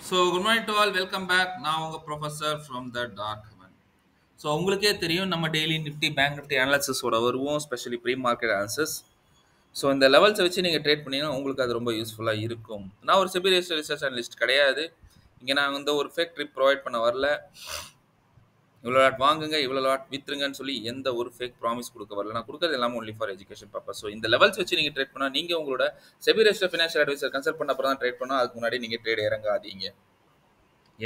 So, good morning to all. Welcome back. நான் உங்க professor from the dark heaven. So உங்களுக்கே தெரியும் நம்ம டெய்லி நிஃப்டி பேங்க் நிஃப்டி அனாலிசிஸோட வருவோம், specially pre market analysis. So இந்த லெவல்ஸை வச்சு நீங்கள் ட்ரேட் பண்ணீங்கன்னா உங்களுக்கு அது ரொம்ப யூஸ்ஃபுல்லாக இருக்கும். நான் ஒரு செபி ரிசர்ச் அனலிஸ்ட் கிடையாது. இங்கே நான் வந்து ஒரு ஃபேக் ட்ரிப் ப்ரொவைட் பண்ண வரல. இவ்வளோ லாட் வாங்குங்க, இவ்வளோ லாட் வித்துருங்கன்னு சொல்லி எந்த ஒரு ஃபேக் ப்ராமிஸ் கொடுக்க வரல. நான் கொடுக்கறது எல்லாமே only for education purpose. So இந்த லெவல்ஸ் வச்சு நீங்கள் ட்ரேட் பண்ணால் நீங்கள் உங்களோட SEBI registered financial advisor consult பண்ண அப்புறம் தான் ட்ரேட் பண்ணால் அதுக்கு முன்னாடி நீங்கள் ட்ரேட் இறங்காதீங்க.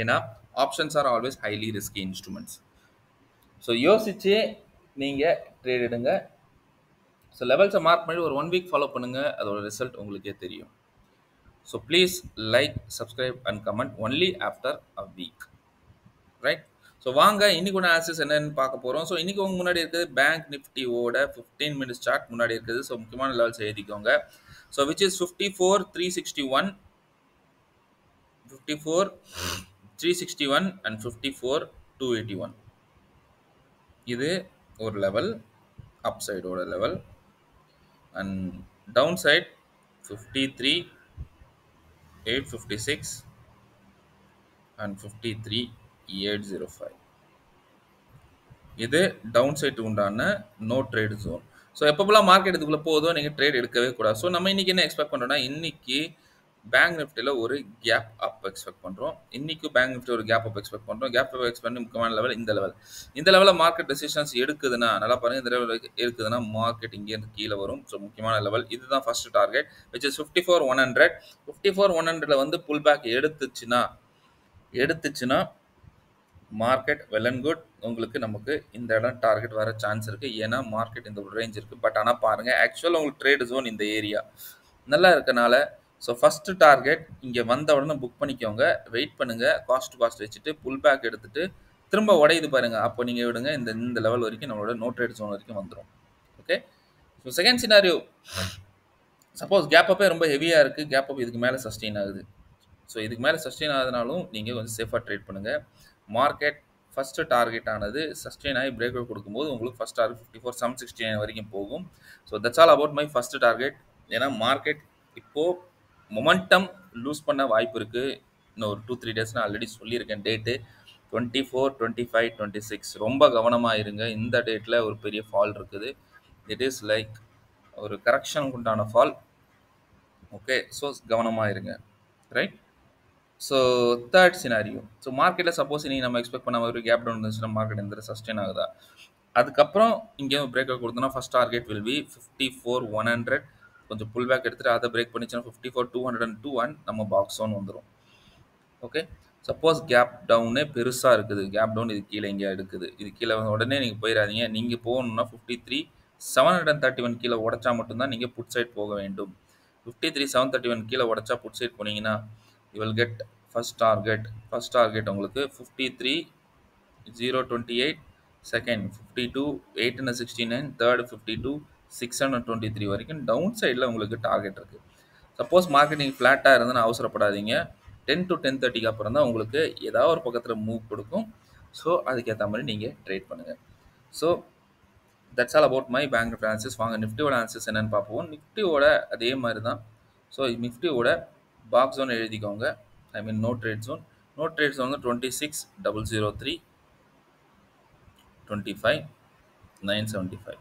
ஏன்னா options are always highly risky instruments. So யோசிச்சு நீங்கள் ட்ரேட் எடுங்க. ஸோ லெவல்ஸை மார்க் பண்ணி ஒரு 1 வீக் ஃபாலோ பண்ணுங்கள், அதோட ரிசல்ட் உங்களுக்கே தெரியும். So please like, subscribe and comment only after a week, right? So வாங்க இன்னைக்கு ஒன்று ஆன்சர்ஸ் என்னன்னு பார்க்க போகிறோம். ஸோ இன்னைக்கு உங்க முன்னாடி இருக்குது பேங்க் நிஃப்டியோட 15 மினிட்ஸ் சார்ட் முன்னாடி இருக்குது. ஸோ முக்கியமான லெவல்ஸ் எழுதிக்கோங்க. So which is 54,361, 54,361 and 54,281. இது ஒரு லெவல், அப் சைடோட லெவல். அண்ட் டவுன் சைட் 53,856 அண்ட் 53,805. இது டவுன் சைட் உண்டான நோ ட்ரேட் ஜோன். ஸோ எப்பப்பெல்லாம் மார்க்கெட் இதுக்குள்ளே போதோ நீங்கள் ட்ரேட் எடுக்கவே கூடாது. ஸோ நம்ம இன்னைக்கு என்ன எக்ஸ்பெக்ட் பண்ணுறோம்னா, இன்னைக்கு பேங்க் நிஃப்டியில் ஒரு கேப் அப் எக்ஸ்பெக்ட் பண்ணுறோம். இன்னைக்கு பேங்க் நிஃப்டி ஒரு கேப் அப் எக்ஸ்பெக்ட் பண்ணுறோம். கேப் அப் எக்ஸ்பெக்ட் பண்ணி முக்கியமான லெவல் இந்த லெவலில் மார்க்கெட் டெசிஷன்ஸ் எடுக்குதுன்னா, நல்லா பாருங்க, இந்த லெவல் இருக்குதுன்னா மார்க்கெட் இங்கேருந்து கீழே வரும். ஸோ முக்கியமான லெவல் இதுதான் ஃபர்ஸ்ட் டார்கெட், விச் இஸ் 54,100. 54,100 வந்து புல் பேக் எடுத்துச்சுன்னா மார்க்கெட் வெல் அண்ட் குட். உங்களுக்கு நமக்கு இந்த இடம் டார்கெட் வர சான்ஸ் இருக்குது. ஏன்னா மார்க்கெட் இந்த ஒரு ரேஞ்ச் இருக்குது. பட் ஆனால் பாருங்கள், ஆக்சுவலாக உங்களுக்கு ட்ரேட் ஜோன் இந்த ஏரியா நல்லா இருக்கனால ஸோ ஃபஸ்ட்டு டார்கெட் இங்கே வந்த உடனே புக் பண்ணிக்கோங்க. வெயிட் பண்ணுங்கள், காஸ்ட் வச்சுட்டு புல் பேக் எடுத்துகிட்டு திரும்ப உடையுது பாருங்கள், அப்போ நீங்கள் விடுங்க. இந்த லெவல் வரைக்கும் நம்மளோட நோ ட்ரேட் ஜோன் வரைக்கும் வந்துடும். Okay, so second scenario, suppose gap அப்பே ரொம்ப ஹெவியாக இருக்குது, கேப் அப் இதுக்கு மேலே சஸ்டெயின் ஆகுது. ஸோ இதுக்கு மேலே சஸ்டெயின் ஆகுதுனாலும் நீங்கள் கொஞ்சம் சேஃபாக ட்ரேட் பண்ணுங்கள். மார்க்கெட் ஃபஸ்ட்டு டார்கெட் ஆனது சஸ்டெயின் ஆகி பிரேக் அவுட் கொடுக்கும்போது உங்களுக்கு ஃபஸ்ட் டார்கெட் 54,769 வரைக்கும் போகும். So that's all about my first target. ஏன்னா மார்க்கெட் இப்போது மொமெண்டம் லூஸ் பண்ண வாய்ப்பு இருக்குது. இன்னும் ஒரு 2-3 டேஸ் நான் ஆல்ரெடி சொல்லியிருக்கேன் டேட்டு 24, 25, 26. ரொம்ப கவனமாக இருங்க. இந்த டேட்டில் ஒரு பெரிய ஃபால் இருக்குது. இட் இஸ் லைக் ஒரு கரெக்ஷனுக்கு உண்டான ஃபால். ஓகே, ஸோ கவனமாக இருங்க, right? So third scenario, so மார்க்கெட்டில் சப்போஸ் நீங்கள் நம்ம எக்ஸ்பெக்ட் பண்ண மாதிரி கேப் டவுன் இருந்துச்சுன்னா மார்க்கெட் எந்த சஸ்டெயின் ஆகுதா, அதுக்கப்புறம் இங்கே பிரேக் அவுட் கொடுத்தோன்னா ஃபஸ்ட் டார்கெட் வில் பி 54,100. கொஞ்சம் புல் பேக் எடுத்துகிட்டு அதை பிரேக் பண்ணிச்சுன்னா 54,202 அண்ட் நம்ம பாக்ஸ் ஒன் வந்துடும். ஓகே, சப்போஸ் கேப் டவுனே பெருசாக இருக்குது, கேப் டவுன் இது கீழே இங்கே எடுக்குது, இது கீழே வந்து உடனே நீங்கள் போயிடாதீங்க. நீங்கள் போகணுன்னா 53,731 கீழே உடச்சா மட்டும்தான் நீங்கள் புட் சைட் போக வேண்டும். 53,731 கீழே உடச்சா புட் சைட் போனீங்கன்னா you will get first target உங்களுக்கு 53,028, second 52,869, third 52,623 வரைக்கும் டவுன் சைடில் உங்களுக்கு டார்கெட் இருக்குது. சப்போஸ் மார்க்கெட்டிங் ஃப்ளாட்டாக இருந்ததுன்னு அவசரப்படாதீங்க. 10 to 10:30 அப்புறம் தான் உங்களுக்கு ஏதாவது ஒரு பக்கத்தில் மூவ் கொடுக்கும். ஸோ அதுக்கேற்ற மாதிரி நீங்கள் ட்ரேட் பண்ணுங்கள். So that's all about my bank Nifty analysis. வாங்க நிஃப்டியோட அனாலிசிஸ் என்னென்னு பார்ப்போம். நிஃப்டியோட அதே மாதிரி தான். ஸோ நிஃப்டியோட பாக்ஸ் ஜோன் எழுதிக்கோங்க. I mean no trade zone. No trade zone வந்து 26,003, 25,975.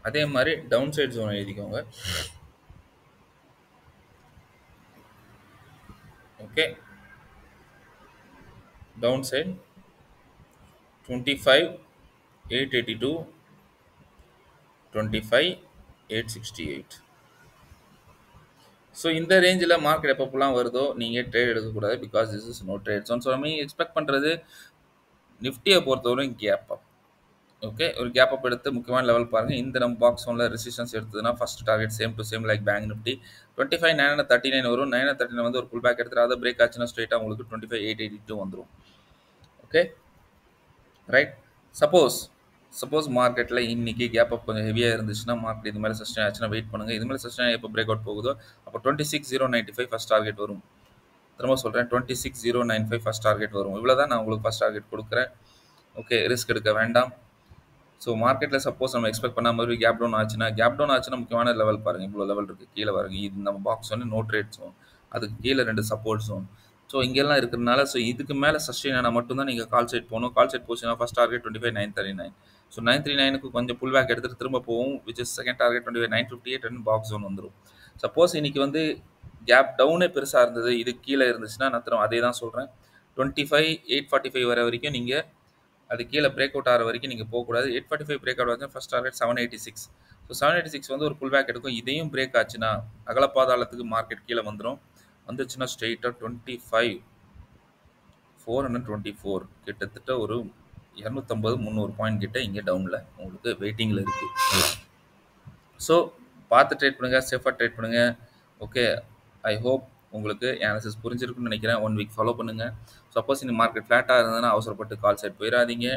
அதே மாதிரி டவுன் சைட் ஜோன் எழுதிக்கோங்க. Okay, down side 25,882, 25,868. ஸோ இந்த ரேஞ்சில் மார்க்கெட் எப்பப்பெல்லாம் வருதோ நீங்கள் ட்ரேட் எடுக்கக்கூடாது, because this is no trade zone. So நம்ம எக்ஸ்பெக்ட் பண்ணுறது நிஃப்டியை பொறுத்தவரைக்கும் கேப் அப். ஓகே, ஒரு கேப் அப் எடுத்து முக்கியமான லெவல் பாருங்கள். இந்த நம்ம பாக்ஸ் ஒன்ல ரெசிஸ்டன்ஸ் எடுத்ததுன்னா first target same to same like bank Nifty 25,939 வரும். 939 வந்து ஒரு புல் பேக் எடுத்துட்டு அதை பிரேக் ஆச்சுன்னா ஸ்ட்ரெயிட்டாக உங்களுக்கு 25,882 வந்துடும். Okay, right? சப்போஸ் மார்க்கெட்டில் இன்னைக்கு கேப் அப் கொஞ்சம் ஹெவியாக இருந்துச்சுன்னா, மார்க்கெட் இது மாதிரி சஸ்டெயின் ஆச்சுன்னா வெயிட் பண்ணுங்கள். இது மாதிரி சஸ்டெயின் எப்போ பிரேக் அவுட் போகுதோ அப்போ 26,095 ஃபஸ்ட் டார்கெட் வரும். திரும்ப சொல்கிறேன், 26,095 ஃபஸ்ட் டார்கெட் வரும். இவ்வளோ தான் நான் உங்களுக்கு ஃபஸ்ட் டார்கெட் கொடுக்குறேன். ஓகே, ரிஸ்க் எடுக்க வேண்டாம். ஸோ மார்க்கெட்டில் சப்போஸ் நம்ம எக்ஸ்பெக்ட் பண்ண மாதிரி கேப் டவுன் ஆச்சுன்னா முக்கியமான லெவல் பாருங்கள். இவ்வளோ லெவல் இருக்குது, கீழே பாருங்கள். இது நம்ம பாக்ஸ் வந்து நோ ட்ரேட் ஜோன். அதுக்கு கீழே 2 சப்போர்ட் ஜோன். ஸோ இங்கெல்லாம் இருக்கிறதுனால ஸோ இதுக்கு மேலே சஸ்டெயின் ஆனால் மட்டும்தான் நீங்கள் கால் சைட் போகணும். கால் சைட் போச்சுன்னா ஃபர்ஸ்ட் டார்கெட் 25,939. ஸோ 939க்கு கொஞ்சம் புல் பேக் எடுத்துகிட்டு திரும்ப போகும், which is second target 25,958 and box zone வந்துடும். சப்போஸ் இன்னைக்கு வந்து கேப் டவுனே பெருசாக இருந்தது, இது கீழே இருந்துச்சுன்னா நான் திரும்ப அதே தான் சொல்கிறேன். 25,845 வர வரைக்கும் நீங்கள் அது கீழே பிரேக் அவுட் ஆகிற வரைக்கும் நீங்கள் போகக்கூடாது. 845 பிரேக் அவுட் ஆச்சுன்னா ஃபர்ஸ்ட் டார்கெட் 786. ஸோ 786 வந்து ஒரு புல் பேக் எடுக்கும். இதையும் பிரேக் ஆச்சுன்னா அகலப்பாதாளத்துக்கு மார்க்கெட் கீழே வந்துடும். வந்துச்சுன்னா ஸ்ட்ரெயிட்டாக 25,424 கிட்டத்தட்ட ஒரு 250-300 பாயிண்ட் கிட்ட இங்கே டவுனில் உங்களுக்கு வெயிட்டிங்கில் இருக்குது. ஸோ பார்த்து ட்ரேட் பண்ணுங்கள், சேஃபாக ட்ரேட் பண்ணுங்கள். ஓகே, ஐ ஹோப் உங்களுக்கு அனாலிசிஸ் புரிஞ்சிருக்குன்னு நினைக்கிறேன். 1 வீக் ஃபாலோ பண்ணுங்கள். சப்போஸ் இந்த மார்க்கெட் ஃப்ளாட்டாக இருந்ததுன்னா அவசரப்பட்டு கால் சைட் போயிடாதீங்க,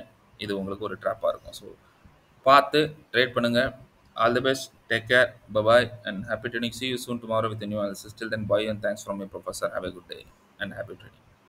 இது உங்களுக்கு ஒரு ட்ராப்பாக இருக்கும். ஸோ பார்த்து ட்ரேட் பண்ணுங்கள். All the best. Take care. Bye-bye. And happy trading. See you soon tomorrow with a new analysis. Till then, bye and thanks from your professor. Have a good day and happy trading.